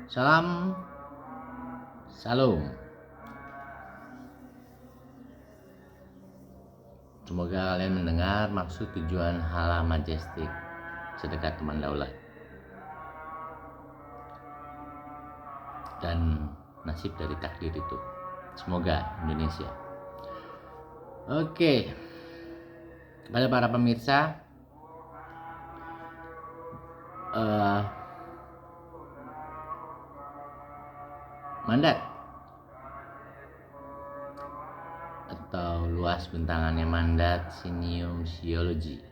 Salam, salam. Semoga kalian mendengar maksud tujuan Hala Majestic sedekat teman daulat dan nasib dari takdir itu. Semoga Indonesia. Oke, kepada para pemirsa, mandat atau luas bentangannya mandat Sinium Siology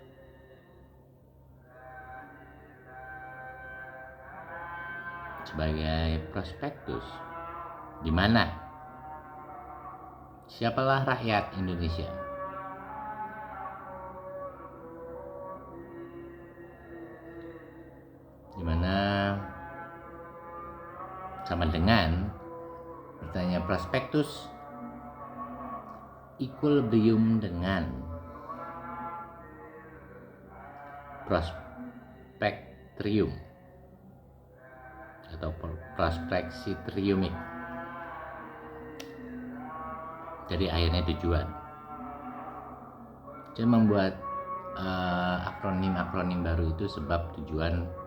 sebagai prospektus di mana siapalah rakyat Indonesia, di mana sama dengan bertanya prospektus equilibrium dengan prospektrium atau prospeksitriumik. Jadi akhirnya tujuan. Jadi membuat akronim baru itu sebab tujuan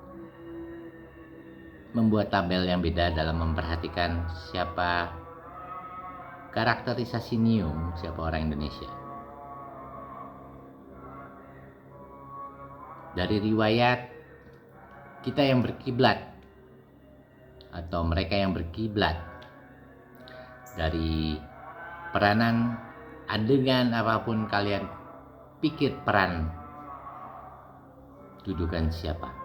membuat tabel yang beda dalam memperhatikan siapa karakterisasi Nium, siapa orang Indonesia. Dari riwayat kita yang berkiblat atau mereka yang berkiblat, dari peranan adegan apapun kalian pikir peran dudukan siapa.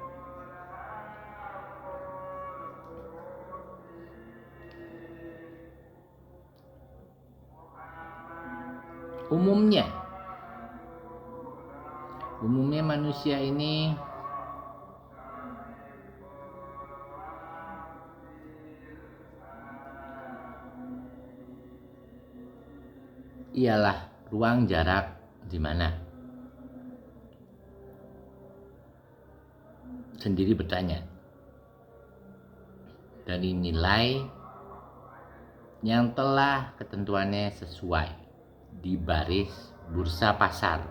Umumnya manusia ini ialah ruang jarak di mana sendiri bertanya dari nilai yang telah ketentuannya sesuai di baris bursa pasar,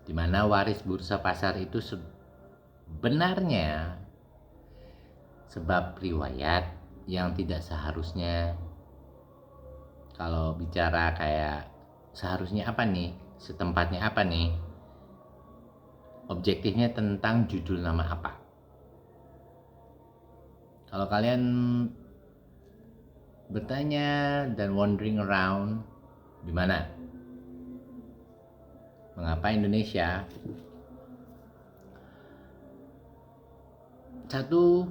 di mana waris bursa pasar itu sebenarnya sebab riwayat yang tidak seharusnya. Kalau bicara kayak seharusnya apa nih, setempatnya apa nih, objektifnya tentang judul nama apa. Kalau kalian bertanya dan wandering around di mana, mengapa Indonesia satu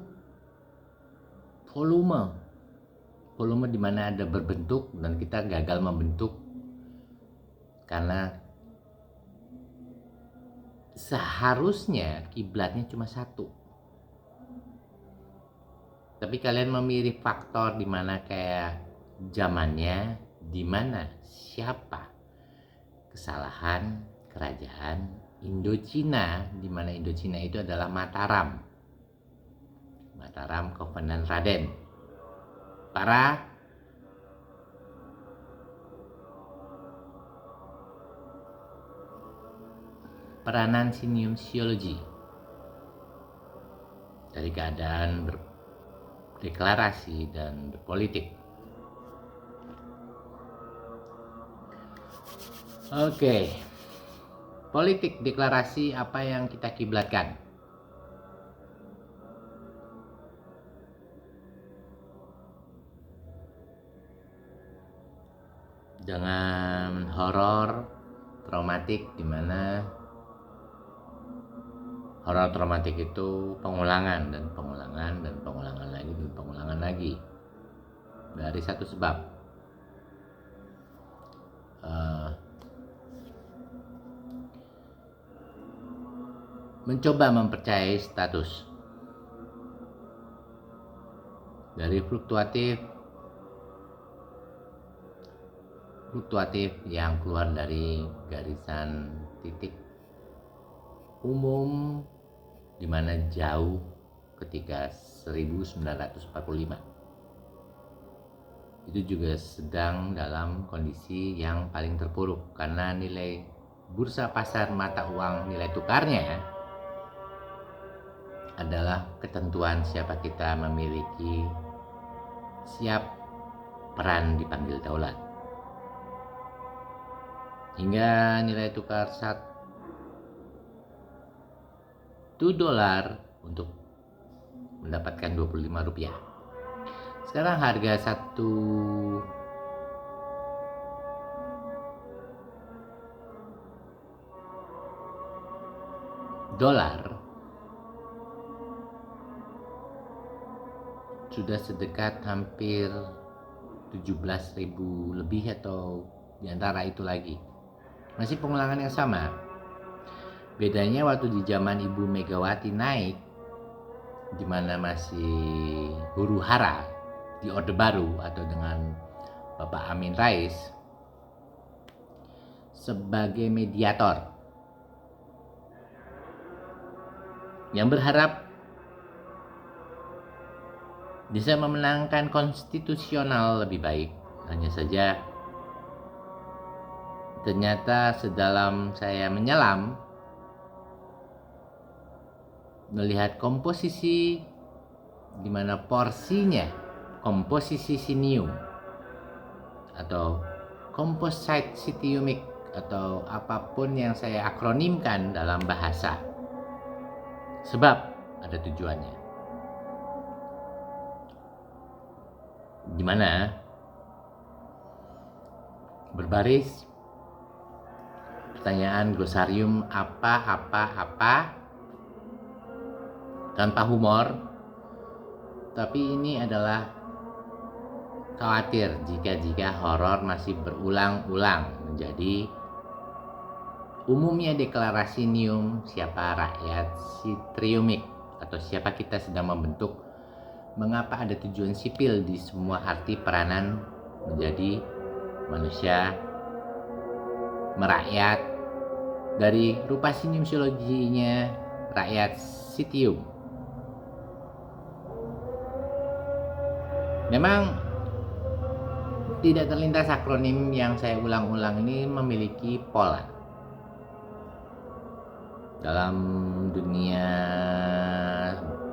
volume di mana ada berbentuk dan kita gagal membentuk karena seharusnya kiblatnya cuma satu. Tapi kalian memilih faktor di mana kayak zamannya, di mana siapa, kesalahan kerajaan Indochina, di mana Indochina itu adalah Mataram Kovenant Raden. Para peranan Sinium Siology dari keadaan berdeklarasi dan berpolitik. Oke, politik deklarasi apa yang kita kiblatkan? Jangan horor traumatik, di mana horor traumatik itu pengulangan lagi dari satu sebab. Mencoba mempercayai status dari fluktuatif yang keluar dari garisan titik umum, di mana jauh ketika 1945. Itu juga sedang dalam kondisi yang paling terpuruk karena nilai bursa pasar mata uang nilai tukarnya adalah ketentuan siapa kita memiliki siap peran dipanggil daulat. Hingga nilai tukar $1 untuk mendapatkan 25 rupiah. Sekarang harga $1 sudah sedekat hampir 17.000 lebih atau diantara itu lagi. Masih pengulangan yang sama. Bedanya waktu di zaman Ibu Megawati naik, di mana masih huru hara di Orde Baru atau dengan Bapak Amin Rais sebagai mediator yang berharap bisa memenangkan konstitusional lebih baik. Hanya saja ternyata sedalam saya menyelam melihat komposisi di mana porsinya komposisi sinium atau composite citiumic atau apapun yang saya akronimkan dalam bahasa, sebab ada tujuannya, di mana berbaris pertanyaan glosarium apa tanpa humor, tapi ini adalah khawatir jika horor masih berulang-ulang menjadi umumnya deklarasi nium siapa rakyat citriumik atau siapa kita sedang membentuk mengapa ada tujuan sipil di semua arti peranan menjadi manusia merakyat dari rupa sinimsiologinya rakyat sitium. Memang tidak terlintas akronim yang saya ulang-ulang ini memiliki pola. Dalam dunia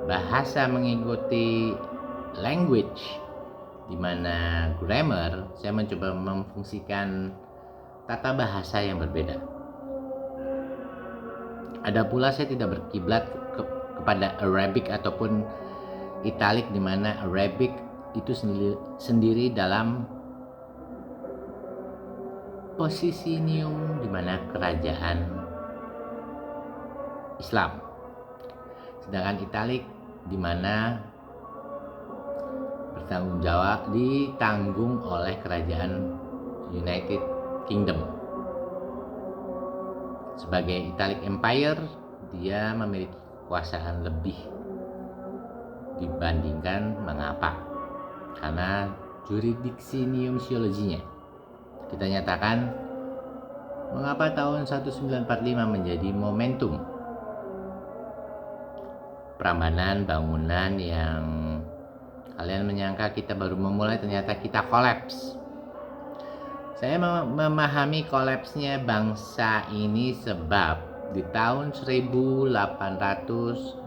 bahasa mengikuti language, di mana grammar, saya mencoba memfungsikan tata bahasa yang berbeda. Ada pula saya tidak berkiblat kepada Arabic ataupun Italic, di mana Arabic itu sendiri dalam posisi nium di mana kerajaan Islam, sedangkan Italic di mana ditanggung oleh kerajaan United Kingdom. Sebagai Italic Empire, dia memiliki kekuasaan lebih dibandingkan mengapa? Karena jurisdiksi niumsiologinya. Kita nyatakan mengapa tahun 1945 menjadi momentum Prambanan bangunan yang kalian menyangka kita baru memulai, ternyata kita kolaps. Saya memahami kolapsnya bangsa ini sebab di tahun 1800,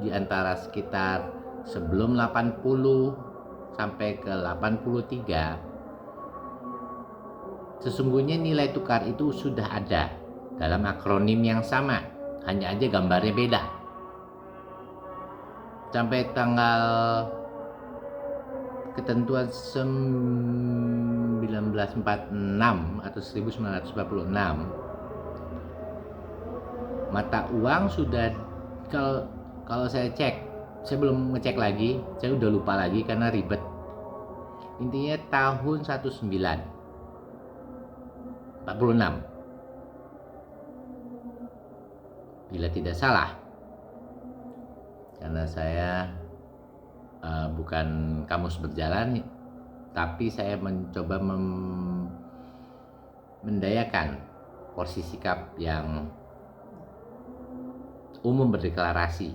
di antara sekitar sebelum 80 sampai ke 83, sesungguhnya nilai tukar itu sudah ada dalam akronim yang sama, hanya aja gambarnya beda. Sampai tanggal ketentuan 1946 atau 1946, mata uang sudah, kalau saya cek, saya belum ngecek lagi, saya udah lupa lagi karena ribet. Intinya tahun 1946 bila tidak salah, karena saya bukan kamus berjalan, tapi saya mencoba mendayakan porsi sikap yang umum berdeklarasi.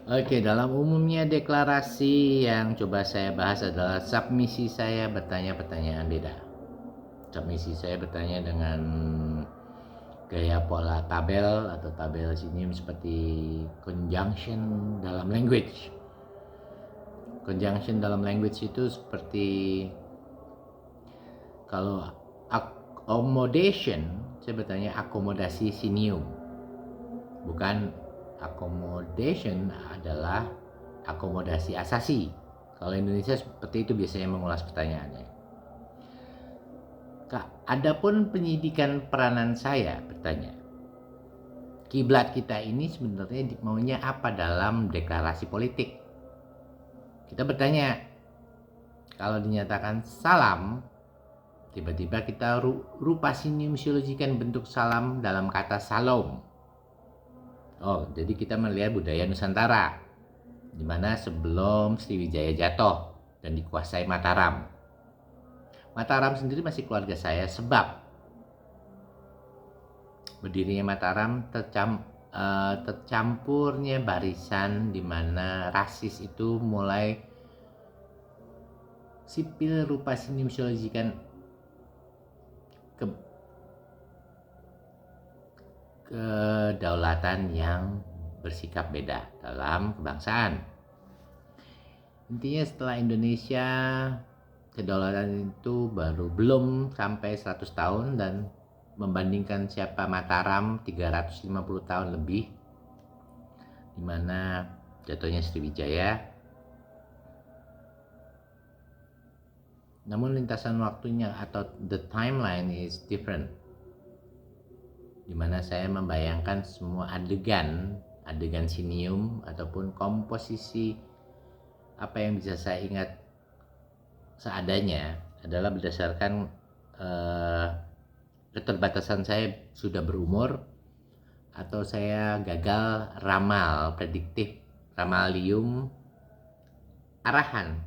Oke, dalam umumnya deklarasi yang coba saya bahas adalah submisi saya bertanya pertanyaan beda. Submisi saya bertanya dengan gaya pola tabel atau tabel sinium seperti conjunction dalam language. Conjunction dalam language itu seperti kalau accommodation, saya bertanya akomodasi sinium. Bukan accommodation adalah akomodasi asasi. Kalau Indonesia seperti itu biasanya mengulas pertanyaannya. Adapun penyidikan peranan saya bertanya, kiblat kita ini sebenarnya maunya apa dalam deklarasi politik? Kita bertanya, kalau dinyatakan salam, tiba-tiba kita rupa sinium-siologikan bentuk salam dalam kata salom. Oh, jadi kita melihat budaya Nusantara, di mana sebelum Sriwijaya jatuh dan dikuasai Mataram. Mataram sendiri masih keluarga saya sebab berdirinya Mataram tercampurnya barisan di mana rasis itu mulai sipil rupa sinium-siologikan kedaulatan yang bersikap beda dalam kebangsaan. Intinya setelah Indonesia kedaulatan itu belum sampai 100 tahun dan membandingkan siapa Mataram 350 tahun lebih, di mana jatuhnya Sriwijaya. Namun lintasan waktunya atau the timeline is different, di mana saya membayangkan semua adegan sinium ataupun komposisi apa yang bisa saya ingat seadanya adalah berdasarkan keterbatasan saya sudah berumur atau saya gagal ramal prediktif, ramalium arahan.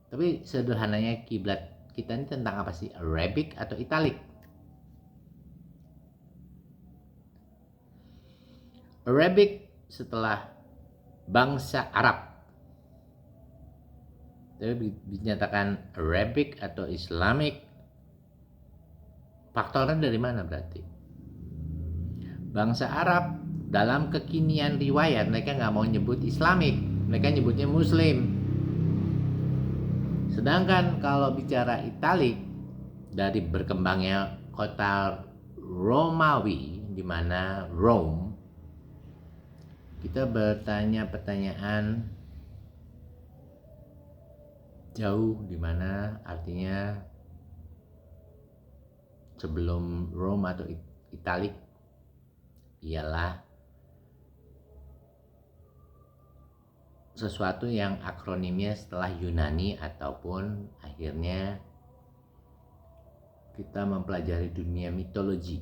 Tapi sederhananya kiblat kita ini tentang apa sih? Arabic atau Italic? Arabic setelah bangsa Arab. Tapi dinyatakan Arabic atau Islamic, faktornya dari mana berarti? Bangsa Arab dalam kekinian riwayat mereka nggak mau nyebut Islamic, mereka nyebutnya Muslim. Sedangkan kalau bicara Italic, dari berkembangnya kota Romawi di mana Rome, kita bertanya pertanyaan jauh, di mana artinya sebelum Rome atau Italic ialah sesuatu yang akronimnya setelah Yunani ataupun akhirnya kita mempelajari dunia mitologi.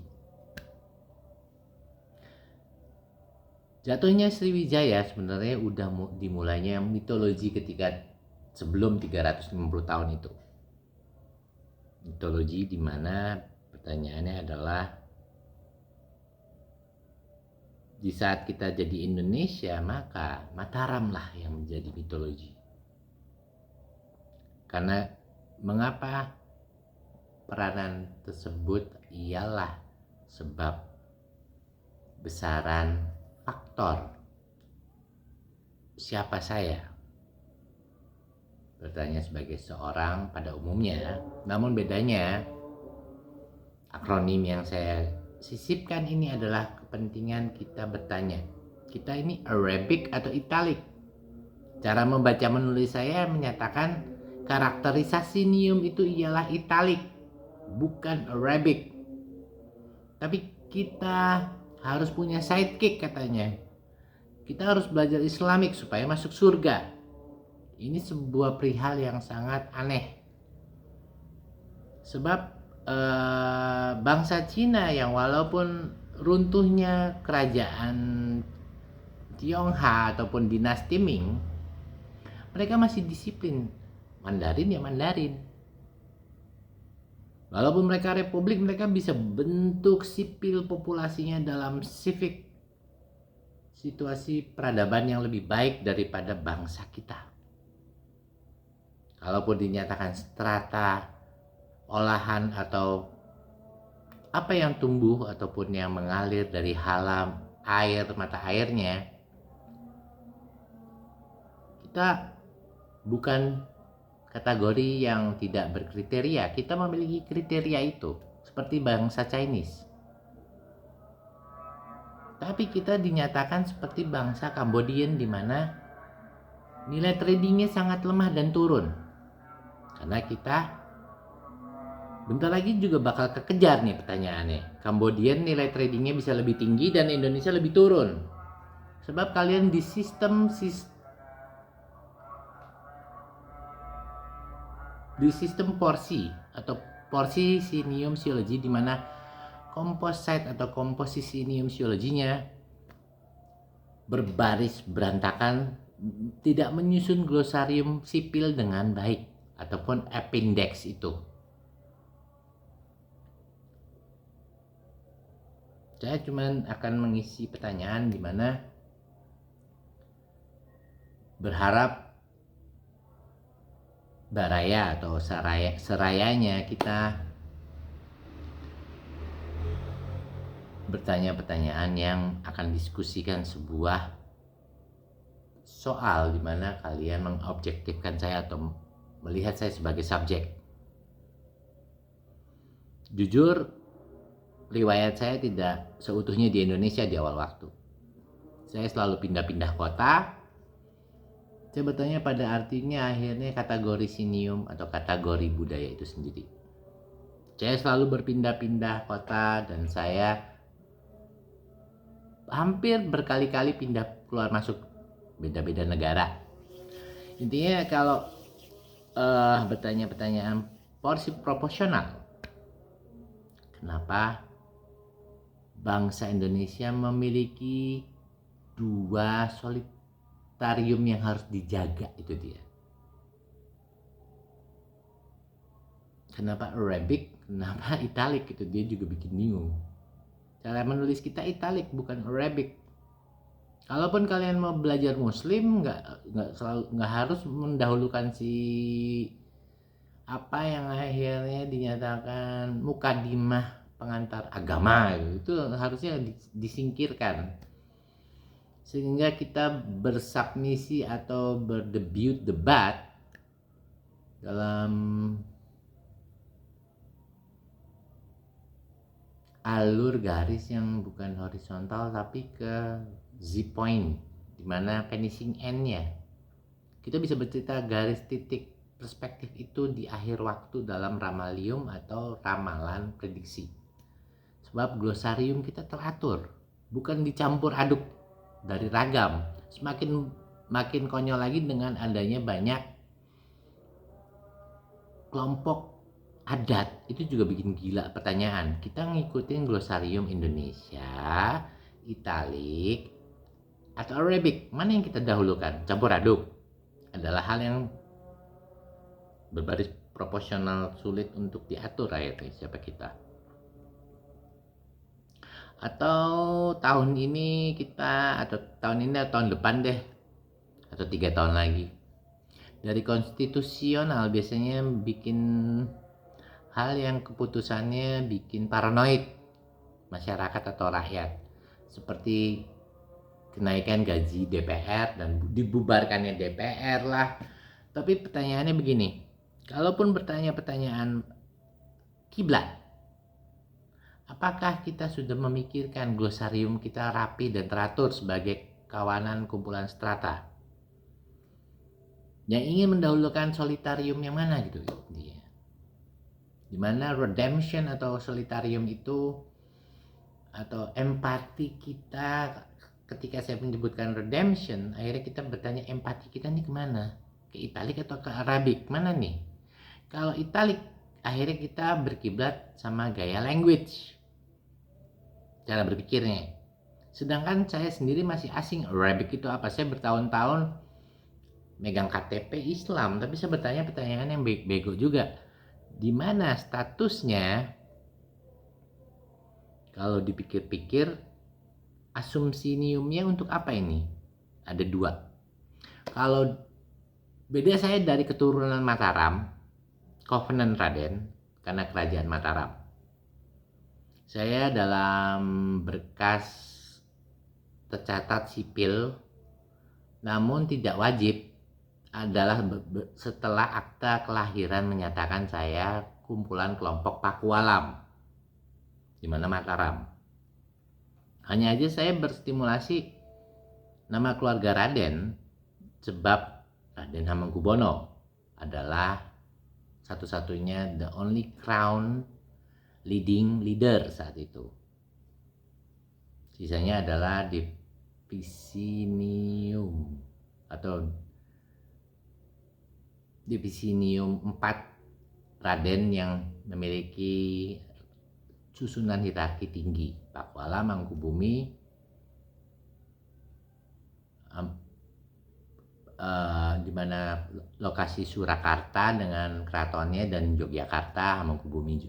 Jatuhnya Sriwijaya sebenarnya udah dimulainya mitologi ketika sebelum 350 tahun itu. Mitologi di mana pertanyaannya adalah di saat kita jadi Indonesia, maka Mataram lah yang menjadi mitologi. Karena mengapa peranan tersebut ialah sebab besaran faktor siapa saya. Bertanya sebagai seorang pada umumnya, namun bedanya akronim yang saya sisipkan ini adalah kepentingan kita bertanya, kita ini Arabic atau Italic? Cara membaca menulis saya menyatakan karakterisasi nium itu ialah Italic, bukan Arabic. Tapi kita harus punya sidekick katanya. Kita harus belajar Islamic supaya masuk surga. Ini sebuah perihal yang sangat aneh. Sebab bangsa Cina yang walaupun runtuhnya kerajaan Tionghoa ataupun dinasti Ming, mereka masih disiplin. Mandarin ya Mandarin. Walaupun mereka republik, mereka bisa bentuk sipil populasinya dalam civic situasi peradaban yang lebih baik daripada bangsa kita. Kalaupun dinyatakan strata, olahan atau apa yang tumbuh ataupun yang mengalir dari halam air, mata airnya, kita bukan kategori yang tidak berkriteria. Kita memiliki kriteria itu, seperti bangsa Chinese. Tapi kita dinyatakan seperti bangsa Kambodian, di mana nilai tradingnya sangat lemah dan turun. Karena kita bentar lagi juga bakal kekejar nih pertanyaannya. Kambodian nilai tradingnya bisa lebih tinggi dan Indonesia lebih turun. Sebab kalian di sistem porsi atau porsi sineumsiologi, di mana komposit atau komposisi sineumsiologinya berbaris berantakan, tidak menyusun glosarium sipil dengan baik ataupun appendix itu. Saya cuma akan mengisi pertanyaan di mana berharap baraya atau serayanya kita bertanya pertanyaan yang akan diskusikan sebuah soal di mana kalian mengobjektifkan saya atau melihat saya sebagai subjek. Jujur, riwayat saya tidak seutuhnya di Indonesia di awal waktu. Saya selalu pindah-pindah kota. Saya bertanya pada artinya akhirnya kategori sinium atau kategori budaya itu sendiri. Saya selalu berpindah-pindah kota dan saya hampir berkali-kali pindah keluar masuk beda-beda negara. Intinya kalau bertanya pertanyaan porsi proporsional, kenapa bangsa Indonesia memiliki dua solitarium yang harus dijaga, itu dia. Kenapa Arabic, kenapa Italic, itu dia juga bikin bingung. Cara menulis kita Italic bukan Arabic. Kalaupun kalian mau belajar Muslim, nggak harus mendahulukan si apa yang akhirnya dinyatakan mukadimah pengantar agama, itu harusnya disingkirkan, sehingga kita bersubmisi atau berdebut debat dalam alur garis yang bukan horizontal tapi ke Z-point, dimana finishing end-nya kita bisa bercerita garis titik perspektif itu di akhir waktu dalam ramalium atau ramalan prediksi. Sebab glosarium kita teratur, bukan dicampur aduk dari ragam. Makin konyol lagi dengan adanya banyak kelompok adat, itu juga bikin gila pertanyaan. Kita ngikutin glosarium Indonesia, Italic, atau Arabic, mana yang kita dahulukan? Campur aduk adalah hal yang berbaris proporsional, sulit untuk diatur akhirnya siapa kita. Atau tahun ini kita, atau tahun ini atau tahun depan deh, atau 3 tahun lagi, dari konstitusional biasanya bikin hal yang keputusannya bikin paranoid masyarakat atau rakyat, seperti kenaikan gaji DPR dan dibubarkannya DPR lah. Tapi pertanyaannya begini, kalaupun bertanya pertanyaan kiblat, apakah kita sudah memikirkan glosarium kita rapi dan teratur sebagai kawanan kumpulan strata yang ingin mendahulukan solitarium yang mana gitu dia. Dimana redemption atau solitarium itu, atau empati kita, ketika saya menyebutkan redemption, akhirnya kita bertanya empati kita nih kemana? Ke Italic atau ke Arabic? Mana nih? Kalau Italic, akhirnya kita berkiblat sama gaya language, cara berpikirnya. Sedangkan saya sendiri masih asing, Arabic itu apa? Saya bertahun-tahun megang KTP Islam, tapi saya bertanya pertanyaan yang bego juga. Di mana statusnya? Kalau dipikir-pikir, asumsiniumnya untuk apa ini? Ada dua. Kalau beda, saya dari keturunan Mataram, Covenant Raden, karena kerajaan Mataram. Saya dalam berkas tercatat sipil, namun tidak wajib, adalah setelah akta kelahiran menyatakan saya kumpulan kelompok Pakualam, di mana Mataram. Hanya aja saya berstimulasi nama keluarga Raden sebab Raden Hamengkubuwono adalah satu-satunya the only crown leading leader saat itu. Sisanya adalah Divisinium atau Divisinium 4 Raden yang memiliki susunan hierarki tinggi. Pakualam, Mangkubumi, di mana lokasi Surakarta dengan keratonnya, dan Yogyakarta, Hamengkubumi,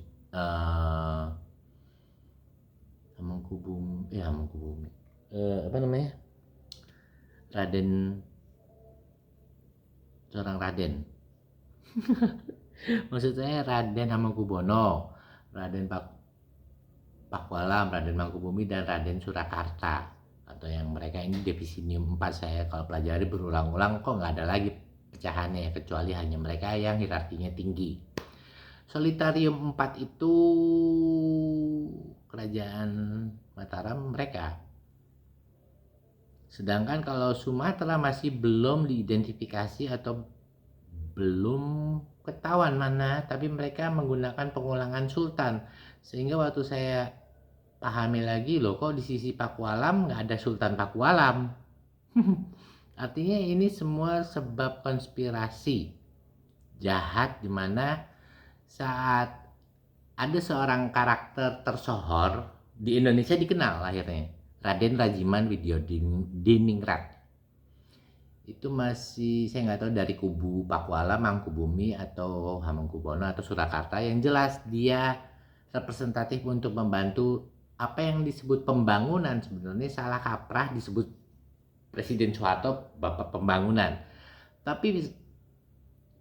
apa namanya, Raden, seorang Raden maksud saya Raden Hamengkubuwono, Raden Pakualam, Raden Mangkubumi, dan Raden Surakarta, atau yang mereka ini Divisinium 4. Saya kalau pelajari berulang-ulang kok nggak ada lagi pecahannya, kecuali hanya mereka yang hierarkinya tinggi. Solitarium 4 itu kerajaan Mataram mereka. Sedangkan kalau Sumatera masih belum diidentifikasi atau belum ketahuan mana, tapi mereka menggunakan pengulangan sultan. Sehingga waktu saya pahami lagi, loh kok di sisi Pakualam nggak ada Sultan Pakualam. Artinya ini semua sebab konspirasi jahat, dimana saat ada seorang karakter tersohor di Indonesia dikenal akhirnya, Raden Rajiman Widyodiningrat. Itu masih saya nggak tahu dari kubu Pakualam, Mangkubumi, atau Hamengkubuwono, atau Surakarta. Yang jelas dia representatif untuk membantu apa yang disebut pembangunan. Sebenarnya salah kaprah disebut Presiden Soeharto Bapak Pembangunan. Tapi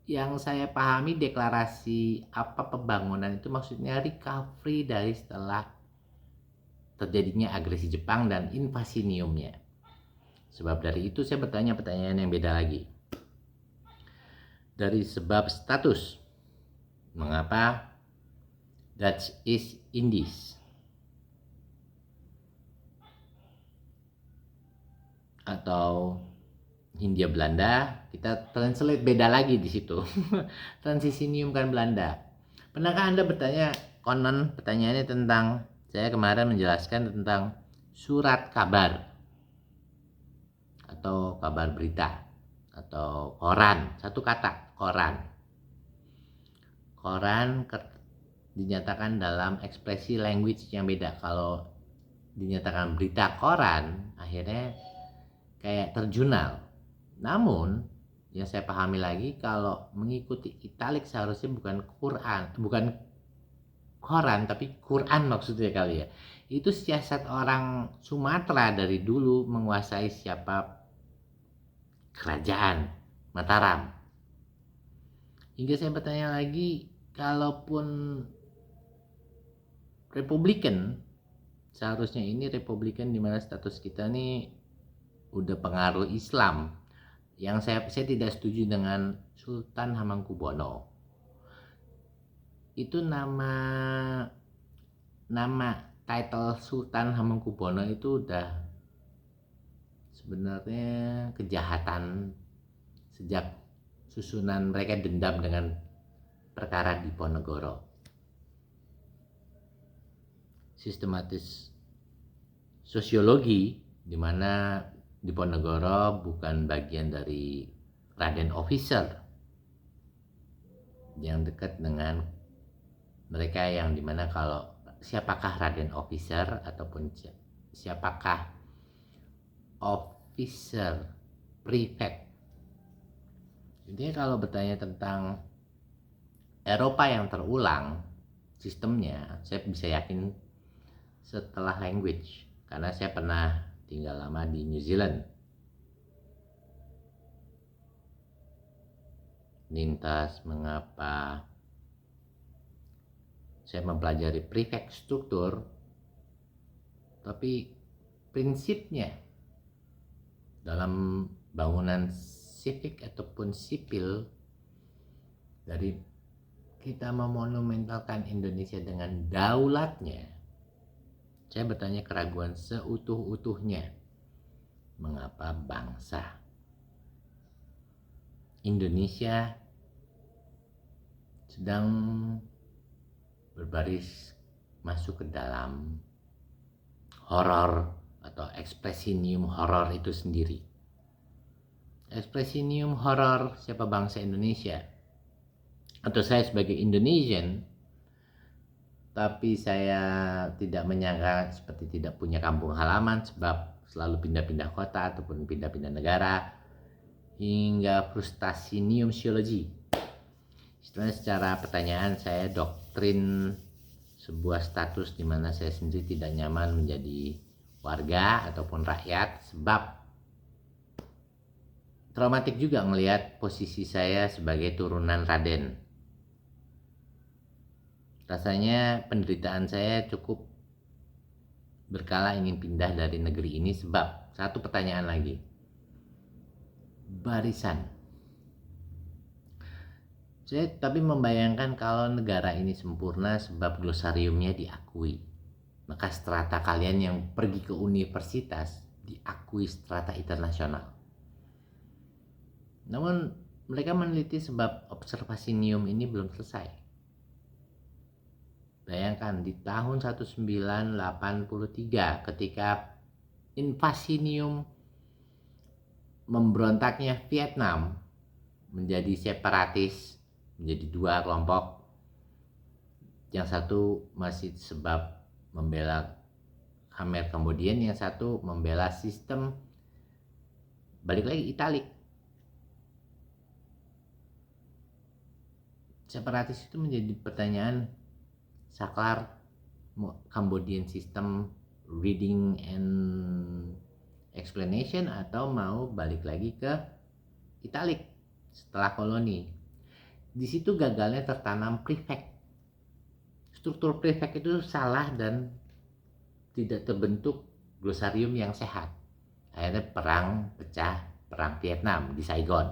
yang saya pahami deklarasi apa pembangunan itu maksudnya recovery dari setelah terjadinya agresi Jepang dan invasiniumnya. Sebab dari itu saya bertanya pertanyaan yang beda lagi. Dari sebab status, mengapa Dutch East Indies atau Hindia Belanda, kita translate beda lagi di situ. Transisinium kan Belanda. Pernahkah Anda bertanya, konon pertanyaannya tentang, saya kemarin menjelaskan tentang surat kabar atau kabar berita atau koran, satu kata, koran. Koran dinyatakan dalam ekspresi language yang beda. Kalau dinyatakan berita koran, akhirnya kayak terjunal. Namun yang saya pahami lagi, kalau mengikuti italik seharusnya bukan Quran, bukan koran, tapi Quran maksudnya kali ya. Itu siasat orang Sumatera dari dulu menguasai siapa kerajaan Mataram. Hingga saya bertanya lagi, kalaupun Republikan, seharusnya ini Republikan di mana status kita nih udah pengaruh Islam. Yang saya tidak setuju dengan Sultan Hamengkubuwono. Itu nama title Sultan Hamengkubuwono itu udah sebenarnya kejahatan sejak susunan mereka dendam dengan perkara Diponegoro. Sistematis sosiologi, di mana Diponegoro bukan bagian dari Raden Officer yang dekat dengan mereka, yang dimana kalau siapakah Raden Officer ataupun siapakah Officer Prefect. Jadi kalau bertanya tentang Eropa yang terulang sistemnya, saya bisa yakin setelah language, karena saya pernah tinggal lama di New Zealand. Lintas mengapa saya mempelajari prefek struktur, tapi prinsipnya dalam bangunan civic ataupun sipil, dari kita memonumentalkan Indonesia dengan daulatnya, saya bertanya keraguan seutuh-utuhnya, mengapa bangsa Indonesia sedang berbaris masuk ke dalam horor atau ekspresinium horor itu sendiri. Ekspresinium horor siapa bangsa Indonesia atau saya sebagai Indonesian, tapi saya tidak menyangka seperti tidak punya kampung halaman sebab selalu pindah-pindah kota ataupun pindah-pindah negara, hingga frustasium siologi. Istilahnya secara pertanyaan saya doktrin sebuah status di mana saya sendiri tidak nyaman menjadi warga ataupun rakyat, sebab traumatik juga melihat posisi saya sebagai turunan Raden. Rasanya penderitaan saya cukup berkala ingin pindah dari negeri ini sebab satu pertanyaan lagi, barisan. Saya tapi membayangkan kalau negara ini sempurna sebab glosariumnya diakui, maka strata kalian yang pergi ke universitas diakui strata internasional. Namun mereka meneliti sebab observasinium ini belum selesai. Bayangkan di tahun 1983 ketika invasinium memberontaknya Vietnam menjadi separatis, menjadi dua kelompok. Yang satu masih sebab membela Khmer Kambodian, yang satu membela sistem balik lagi Italik. Separatis itu menjadi pertanyaan saklar, Cambodian system reading and explanation atau mau balik lagi ke Italik setelah koloni. Di situ gagalnya tertanam prefek. Struktur prefek itu salah dan tidak terbentuk glosarium yang sehat. Akhirnya perang pecah, perang Vietnam di Saigon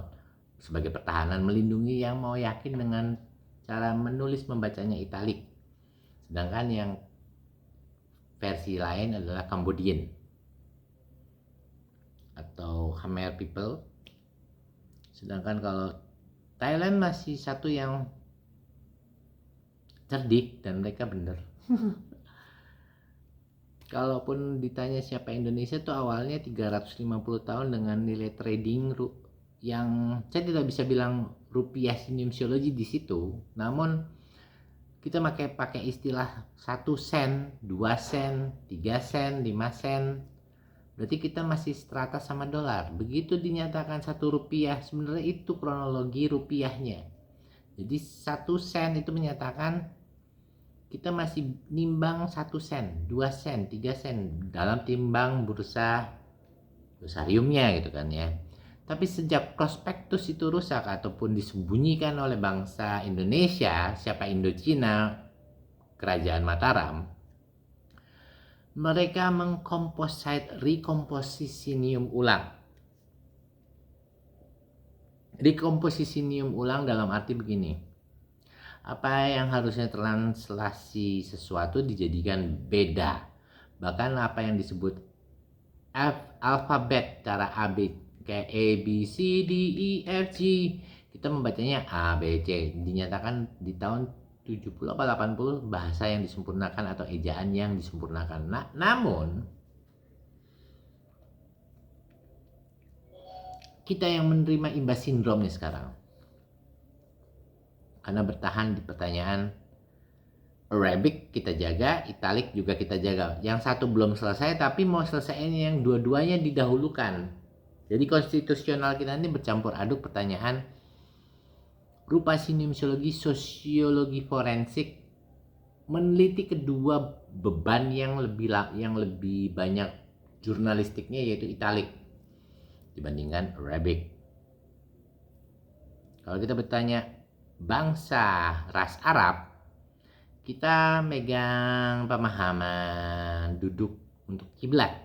sebagai pertahanan melindungi yang mau yakin dengan cara menulis membacanya Italik. Sedangkan yang versi lain adalah Cambodian atau Khmer people. Sedangkan kalau Thailand masih satu yang cerdik dan mereka benar. Kalaupun ditanya siapa Indonesia tuh awalnya 350 tahun dengan nilai trading yang saya tidak bisa bilang rupiah sinimsiologi di situ. Namun kita pakai istilah 1 sen, 2 sen, 3 sen, 5 sen. Berarti kita masih strata sama dolar. Begitu dinyatakan 1 rupiah, sebenarnya itu kronologi rupiahnya. Jadi 1 sen itu menyatakan kita masih nimbang 1 sen, 2 sen, 3 sen dalam timbang bursa glosariumnya gitu kan ya. Tapi sejak prospektus itu rusak ataupun disembunyikan oleh bangsa Indonesia, siapa Indochina, kerajaan Mataram, mereka rekomposisinium ulang. Rekomposisinium ulang dalam arti begini. Apa yang harusnya translasi sesuatu dijadikan beda. Bahkan apa yang disebut alfabet cara AB kayak A, B, C, D, E, F, G, kita membacanya A, B, C. Dinyatakan di tahun 70 atau 80 bahasa yang disempurnakan atau ejaan yang disempurnakan. Namun kita yang menerima imbas sindrom nih sekarang, karena bertahan di pertanyaan Arabic kita jaga, Italik juga kita jaga. Yang satu belum selesai tapi mau selesaiin yang dua-duanya didahulukan. Jadi konstitusional kita ini bercampur aduk pertanyaan rupa sinimsiologi, sosiologi forensik, meneliti kedua beban yang lebih banyak jurnalistiknya yaitu italik dibandingkan Arabic. Kalau kita bertanya bangsa ras Arab, kita megang pemahaman duduk untuk kiblat.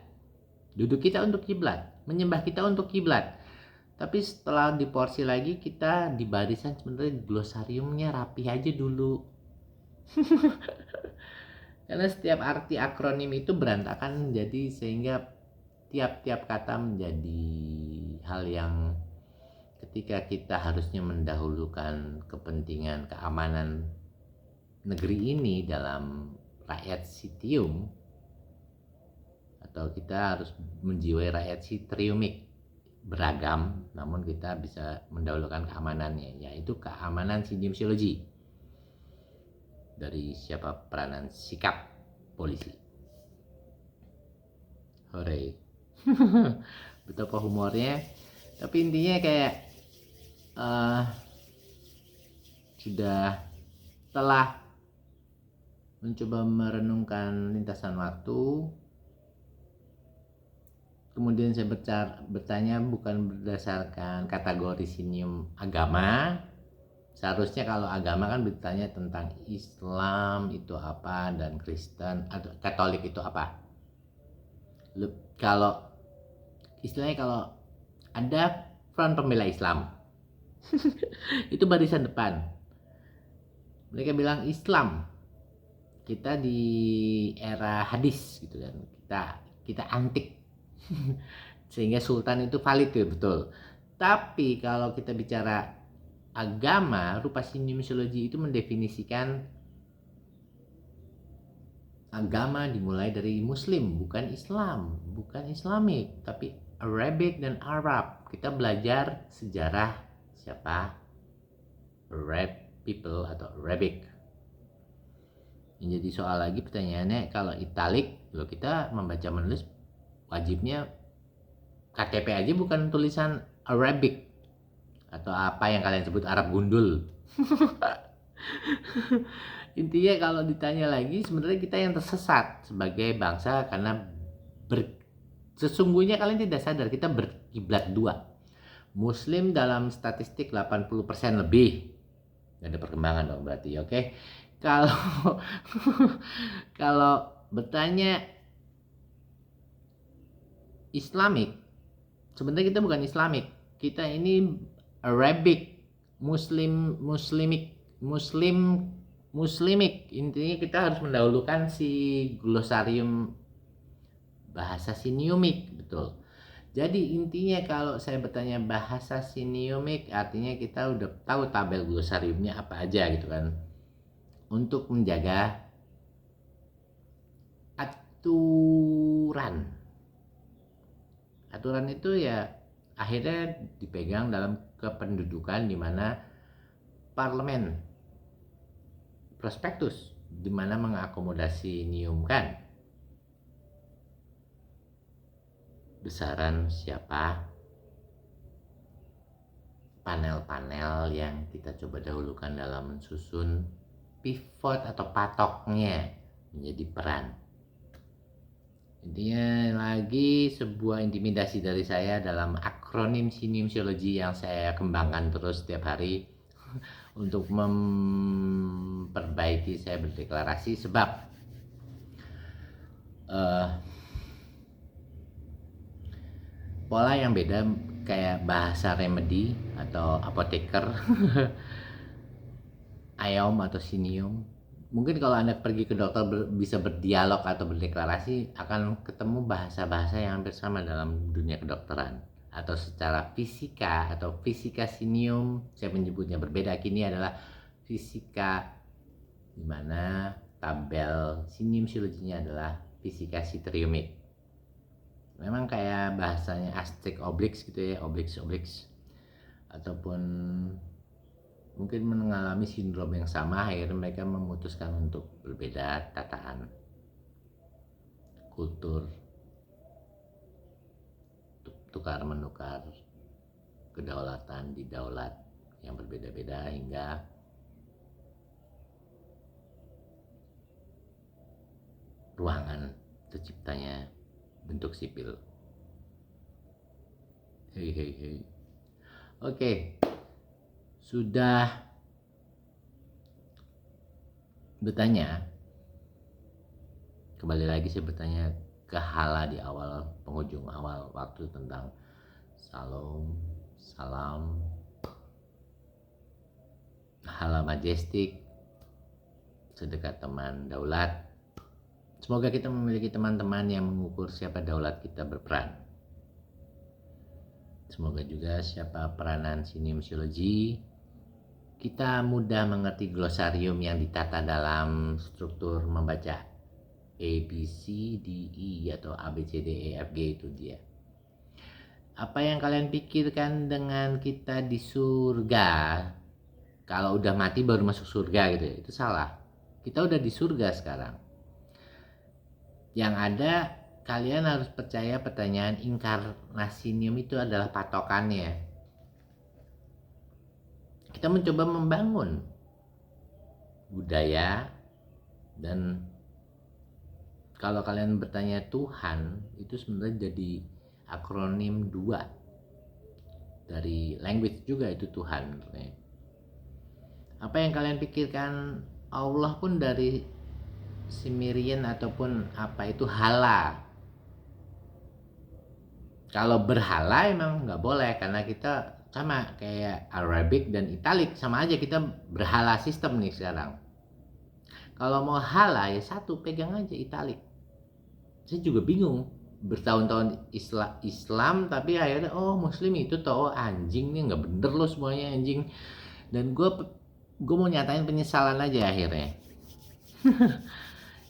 Duduk kita untuk kiblat, menyembah kita untuk kiblat. Tapi setelah diporsi lagi, kita di barisan sebenarnya glosariumnya rapi aja dulu. Karena setiap arti akronim itu berantakan, jadi sehingga tiap-tiap kata menjadi hal yang ketika kita harusnya mendahulukan kepentingan keamanan negeri ini dalam rakyat sitium, atau kita harus menjiwai rakyat sitriumik beragam, namun kita bisa mendahulukan keamanannya, yaitu keamanan sinium-siologi dari siapa peranan sikap polisi. Hore. Betapa humornya, tapi intinya kayak sudah telah mencoba merenungkan lintasan waktu. Kemudian saya bertanya bukan berdasarkan kategori sinium agama. Seharusnya kalau agama kan bertanya tentang Islam itu apa dan Kristen atau Katolik itu apa. Kalau istilahnya kalau ada Front Pembela Islam itu barisan depan. Mereka bilang Islam. Kita di era hadis gitu kan. Kita antik. Sehingga sultan itu valid ya, betul. Tapi kalau kita bicara agama, rupa sinium-siologi itu mendefinisikan agama dimulai dari Muslim, bukan Islam, bukan Islamik, tapi Arabic dan Arab. Kita belajar sejarah siapa? Arab people atau Arabic. Yang jadi soal lagi pertanyaannya, kalau italik, loh kita membaca menulis wajibnya KTP aja bukan tulisan Arabic atau apa yang kalian sebut Arab gundul. Intinya kalau ditanya lagi, sebenarnya kita yang tersesat sebagai bangsa karena sesungguhnya kalian tidak sadar kita berkiblat dua. Muslim dalam statistik 80% lebih. Gak ada perkembangan dong berarti, oke? Kalau kalau bertanya Islamik, sebenarnya kita bukan Islamik. Kita ini Arabic, Muslimik. Intinya kita harus mendahulukan si glosarium bahasa siniumik, betul. Jadi intinya kalau saya bertanya bahasa siniumik, artinya kita udah tahu tabel glosariumnya apa aja gitu kan. Untuk menjaga aturan. Aturan itu ya akhirnya dipegang dalam kependudukan di mana parlemen prospektus di mana mengakomodasi niumkan besaran siapa, panel-panel yang kita coba dahulukan dalam mensusun pivot atau patoknya menjadi peran. Intinya lagi sebuah intimidasi dari saya dalam akronim sinium-siologi yang saya kembangkan terus setiap hari untuk memperbaiki saya berdeklarasi, sebab pola yang beda kayak bahasa remedi atau apoteker ayom atau sinium. Mungkin kalau Anda pergi ke dokter bisa berdialog atau berdeklarasi, akan ketemu bahasa-bahasa yang hampir sama dalam dunia kedokteran. Atau secara fisika atau fisika sinium, saya menyebutnya berbeda kini adalah fisika, di mana tabel sinium siologinya adalah fisika sitriumik. Memang kayak bahasanya Asterix Obelix gitu ya, Obelix ataupun mungkin mengalami sindrom yang sama, akhirnya mereka memutuskan untuk berbeda tataan kultur, tukar menukar kedaulatan di daulat yang berbeda-beda hingga ruangan terciptanya bentuk sipil. Hei. Oke, sudah bertanya, kembali lagi saya bertanya ke Hala di awal, penghujung awal waktu tentang salam, Hala majestik, sedekat teman daulat. Semoga kita memiliki teman-teman yang mengukur siapa daulat kita berperan. Semoga juga siapa peranan sinium-siologi, kita mudah mengerti glosarium yang ditata dalam struktur membaca A, B, C, D, E atau A, B, C, D, E, F, G itu dia. Apa yang kalian pikirkan dengan kita di surga? Kalau udah mati baru masuk surga gitu ya, itu salah. Kita udah di surga sekarang. Yang ada kalian harus percaya pertanyaan inkarnasinium itu adalah patokannya. Kita mencoba membangun budaya, dan kalau kalian bertanya Tuhan, itu sebenarnya jadi akronim 2 dari language juga, itu Tuhan. Apa yang kalian pikirkan Allah pun dari Sumerian ataupun apa itu hala. Kalau berhala emang nggak boleh, karena kita sama kayak Arabic dan Italic, sama aja kita berhala sistem nih sekarang. Kalau mau hala ya satu, pegang aja Italic. Saya juga bingung, bertahun-tahun Islam tapi akhirnya Muslim itu toh anjing nih, nggak bener loh semuanya anjing. Dan gue mau nyatain penyesalan aja akhirnya.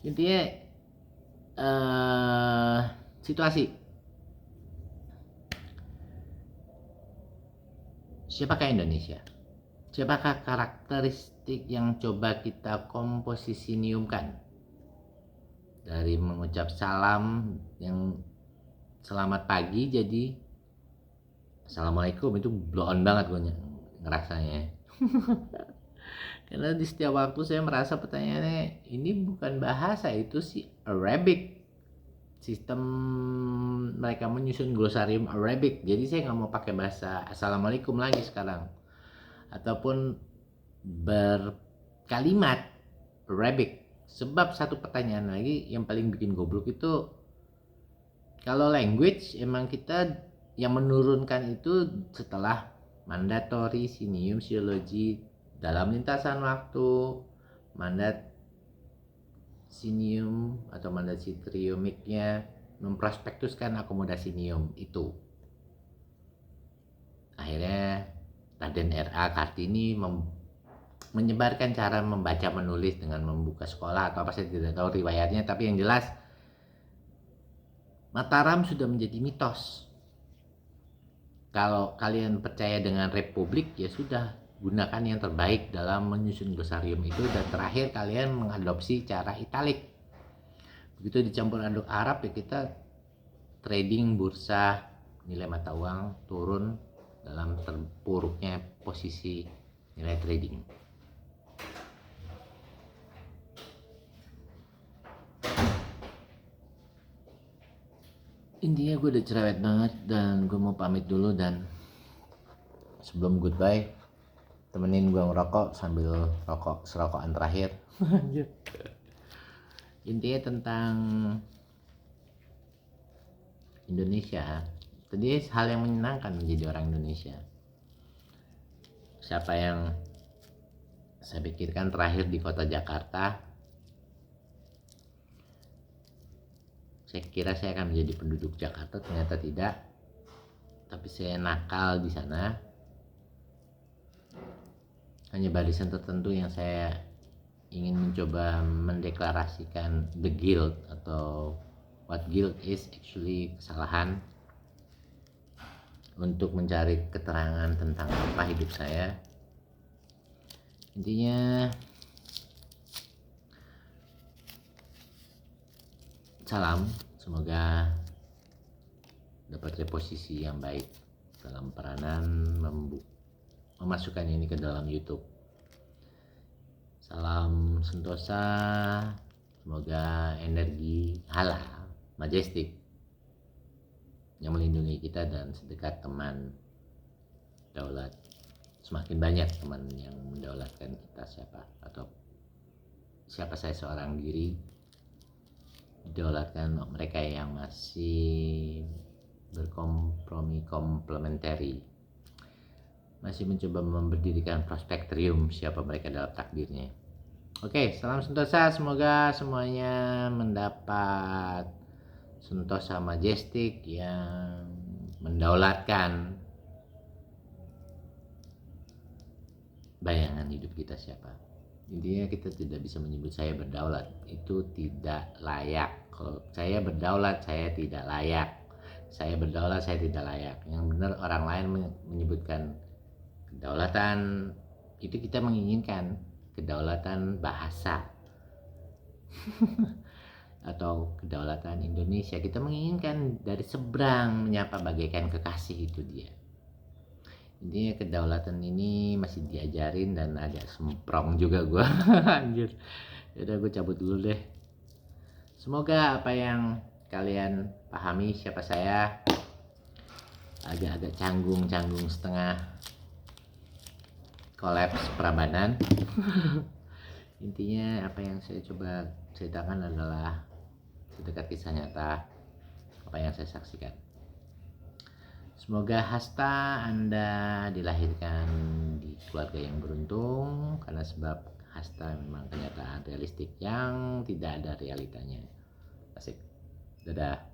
Intinya situasi. Siapakah Indonesia? Siapakah karakteristik yang coba kita komposisiniumkan? Dari mengucap salam yang selamat pagi jadi assalamualaikum, itu blow on banget gue ngerasanya. Karena di setiap waktu saya merasa pertanyaannya ini bukan bahasa, itu sih Arabic. Sistem mereka menyusun glosarium Arabic, jadi saya nggak mau pakai bahasa assalamualaikum lagi sekarang, ataupun berkalimat Arabic. Sebab satu pertanyaan lagi yang paling bikin goblok itu, kalau language emang kita yang menurunkan itu setelah mandatory sinium siologi dalam lintasan waktu, mandat sinium atau mandat citriumiknya memprospektuskan akomodasinium itu. Akhirnya Raden R.A. Kartini menyebarkan cara membaca menulis dengan membuka sekolah atau apa, saya tidak tahu riwayatnya, tapi yang jelas Mataram sudah menjadi mitos. Kalau kalian percaya dengan republik ya sudah, gunakan yang terbaik dalam menyusun glosarium itu, dan terakhir kalian mengadopsi cara Italic. Begitu dicampur aduk Arab ya kita trading bursa, nilai mata uang turun dalam terpuruknya posisi nilai trading. Intinya gue udah cerewet banget dan gue mau pamit dulu, dan sebelum goodbye temenin gue ngerokok sambil rokok serokokan terakhir. Intinya tentang Indonesia, tadi hal yang menyenangkan menjadi orang Indonesia. Siapa yang saya pikirkan terakhir di kota Jakarta, saya kira saya akan menjadi penduduk Jakarta, ternyata tidak. Tapi saya nakal di sana. Hanya barisan tertentu yang saya ingin mencoba mendeklarasikan the guilt, atau what guilt is actually kesalahan, untuk mencari keterangan tentang apa hidup saya. Intinya salam, semoga dapat reposisi yang baik dalam peranan memasukkan ini ke dalam YouTube. Salam sentosa, semoga energi hala majestik yang melindungi kita dan sedekat teman daulat. Semakin banyak teman yang mendaulatkan kita, siapa saya seorang diri didaulatkan mereka yang masih berkompromi komplementari, masih mencoba memberdirikan prospektrium siapa mereka dalam takdirnya. Oke, salam sentosa, semoga semuanya mendapat sentosa majestik yang mendaulatkan bayangan hidup kita siapa. Intinya kita tidak bisa menyebut saya berdaulat, itu tidak layak. Kalau saya berdaulat, saya tidak layak. Saya berdaulat, saya tidak layak. Yang benar orang lain menyebutkan kedaulatan, itu kita menginginkan kedaulatan bahasa atau kedaulatan Indonesia. Kita menginginkan dari seberang menyapa bagaikan kekasih, itu dia. Intinya kedaulatan ini masih diajarin dan agak semprong juga gue. Anjir. Yaudah gue cabut dulu deh. Semoga apa yang kalian pahami siapa saya, agak-agak canggung setengah kolaps Prambanan. Intinya apa yang saya coba ceritakan adalah sedekat kisah nyata apa yang saya saksikan. Semoga hasta Anda dilahirkan di keluarga yang beruntung, karena sebab hasta memang kenyataan realistik yang tidak ada realitanya. Asik. Dadah.